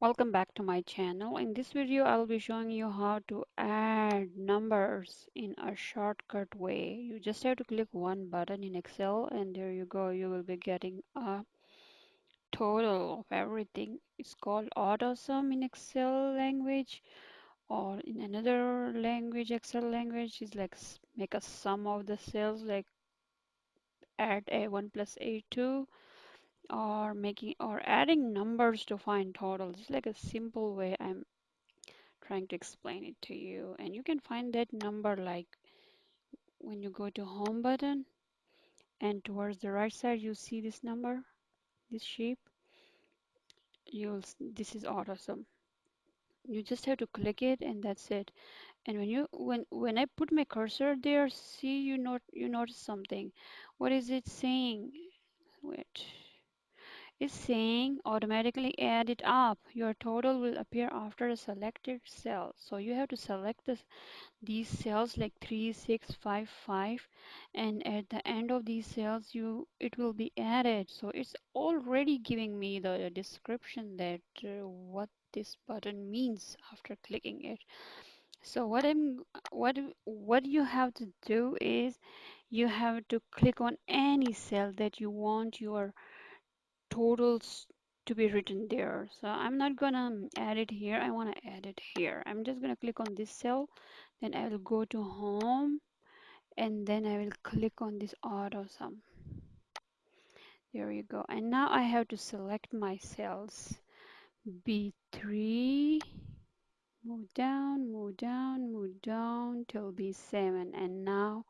Welcome back to my channel. In this video, I'll be showing you how to add numbers in a shortcut way. You just have to click one button in Excel and there you go. You will be getting a total of everything. It's called Autosum in Excel language, or in another language, Excel language is like make a sum of the cells, like add A1 plus A2, or making or adding numbers to find totals. It's like a simple way I'm trying to explain it to you. And you can find that number like when you go to home button and towards the right side you see this number, this shape. This is Autosome. You just have to click it and that's it. And when I put my cursor there, see, you notice something. What is it saying? Wait. It's saying automatically add it up. Your total will appear after a selected cell. So you have to select these cells like 3, 6, 5, 5, and at the end of these cells it will be added. So it's already giving me the description that what this button means after clicking it. So what you have to do is you have to click on any cell that you want your totals to be written there. So I'm not gonna add it here. I want to add it here. I'm just gonna click on this cell, then I will go to home, and then I will click on this Autosum. There you go. And now I have to select my cells. B3, move down, move down, move down till B7. And now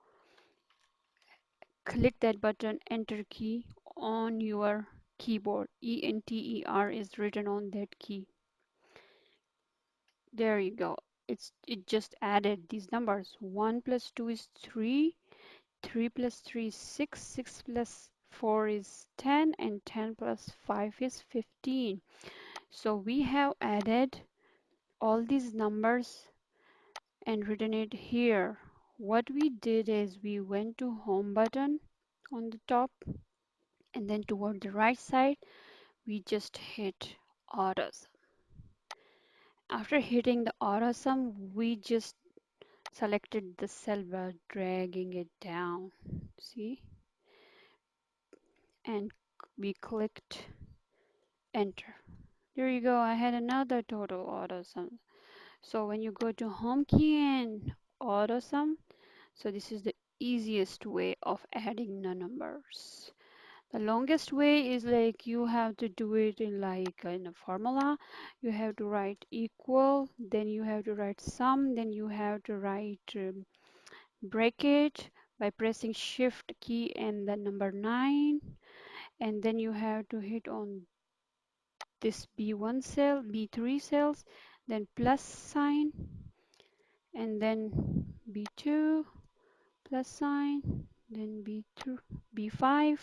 click that button, enter key on your keyboard. Enter is written on that key. There you go. It just added these numbers. 1 plus 2 is 3, 3 plus 3 is 6, 6 plus 4 is 10, and 10 plus 5 is 15. So we have added all these numbers and written it here. What we did is we went to home button on the top, and then toward the right side we just hit Autos. After hitting the Autosum, we just selected the cell by dragging it down. See? And we clicked enter. There you go. I had another total Autosum. So when you go to home key and Autosum, so this is the easiest way of adding the numbers. The longest way is like you have to do it in a formula. You have to write equal, then you have to write sum, then you have to write bracket by pressing shift key and the number 9, and then you have to hit on this B1 cell, B3 cells, then plus sign, and then B2 plus sign, then B2, B5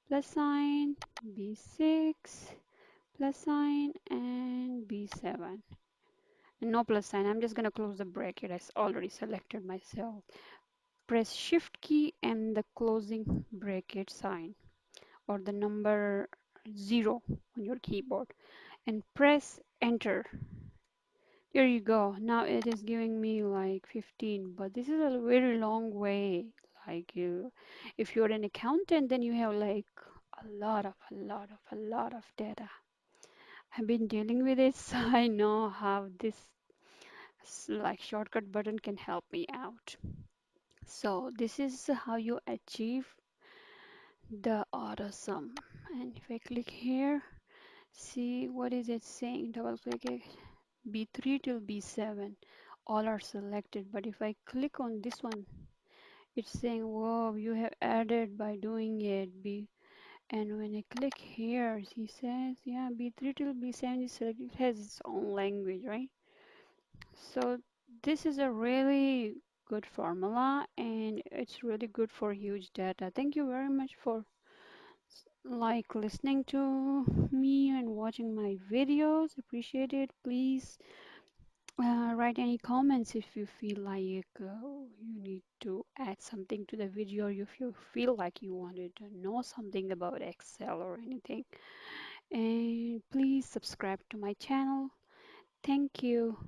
plus sign, B6 plus sign, and B7. And no plus sign. I'm just going to close the bracket. I already selected my cell. Press shift key and the closing bracket sign or the number 0 on your keyboard and press enter. There you go. Now it is giving me like 15, but this is a very long way. Like if you're an accountant, then you have like a lot of data. I've been dealing with it, so I know how this like shortcut button can help me out. So this is how you achieve the auto sum. And if I click here, see what is it saying? Double click it. B3 till B7. All are selected. But if I click on this one, it's saying, whoa, you have added by doing it. And when I click here, he says, yeah, B3 till B7 is selected. It has its own language, right? So this is a really good formula and it's really good for huge data. Thank you very much for like listening to me and watching my videos. Appreciate it. Please write any comments if you feel like you need to add something to the video or if you feel like you wanted to know something about Excel or anything. And please subscribe to my channel. Thank you.